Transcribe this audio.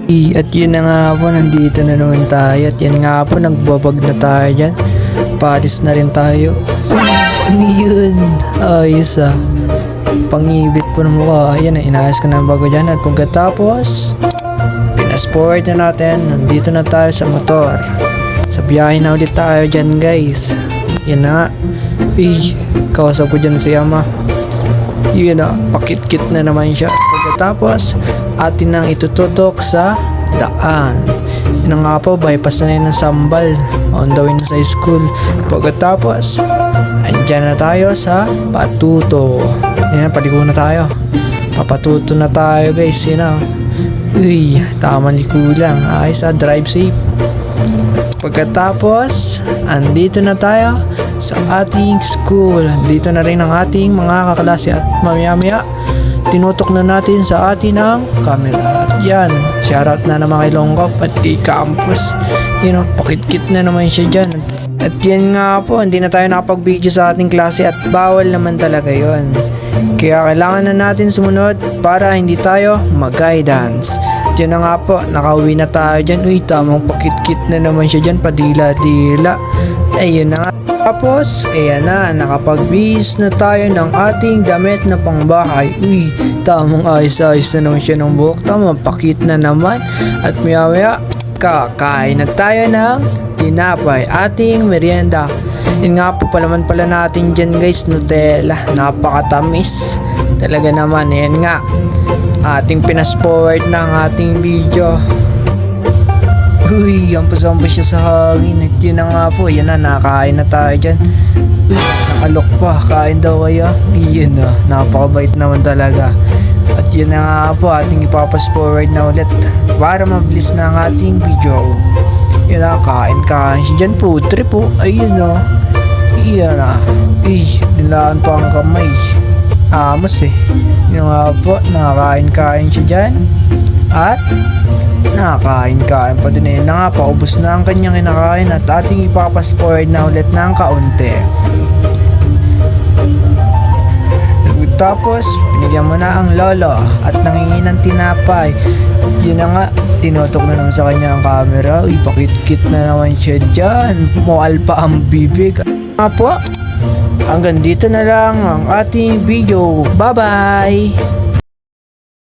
At yun na nga po, nandito na naman tayo. At yan nga po, nagbabag na tayo dyan. Paris na rin tayo. Ano yun? Ayos ah. Pangibit po ng mukha. Ayan, inayos ko na ang bago dyan. At pagkatapos, pinasport na natin. Nandito na tayo sa motor. Sa biyahe na ulit tayo dyan, guys. Yan na nga. Kausap ko dyan si Ama. Yun na, pakit-kit na naman siya. Pagkatapos, atin nang itututok sa daan. Yun nga po, bypass na yun ng Sambal. On the way na sa school. Pagkatapos, andyan na tayo sa Patuto. Yan, paliko na tayo. Papatuto na tayo, guys. Yun na. Tama ni kulang. Ayos drive safe. Pagkatapos, andito na tayo sa ating school. Andito na rin ang ating mga kaklase at mamaya-maya tinutok na natin sa atin ang camera. At yan, shoutout na naman kay Longkop at kay Campus. Yun, pakit-kit na naman siya dyan. At yan nga po, hindi na tayo nakapag-video sa ating klase at bawal naman talaga yon. Kaya kailangan na natin sumunod para hindi tayo mag-guidance. Diyan na nga po, nakauwi na tayo dyan. Tamang pakit-kit na naman siya dyan, padila-dila. Ayun na nga. Tapos, ayan na, nakapag-bis na tayo ng ating damit na pangbahay. Tamang ayos-ayos na naman siya ng buhok. Tamang pakit na naman. At maya-maya, kakain na tayo ng tinapay, ating merienda. Yun nga po, palaman pala natin dyan, guys, Nutella. Napakatamis. Talaga naman, ayan nga. Ating pinas-forward ng ating video. Ampas-ampas siya sa hangin. At yun na nga po, yan na, nakain na tayo dyan. Nakalok pa, kain daw kaya. Yun na, napakabait naman talaga. At yun na nga po, ating ipapas-forward na ulit para mabilis na ang ating video. Yun na, kain siya dyan po, trip po. Ayun na. Iyan na. Nilaan pa ang kamay. Amos eh. Yung nga po, nakakain-kain siya dyan. At nakakain-kain pa din eh. Na nga, paubos na ang kanyang kinakain at ating ipapas-forward na ulit ng kaunti. Tapos, binigyan mo na ang lolo at nangingi ng tinapay. Yun na nga, tinutok na naman sa kanya ang camera. Pakit-kit na naman siya dyan. Mual pa ang bibig. Nga po, hanggang dito na lang ang ating video. Bye-bye!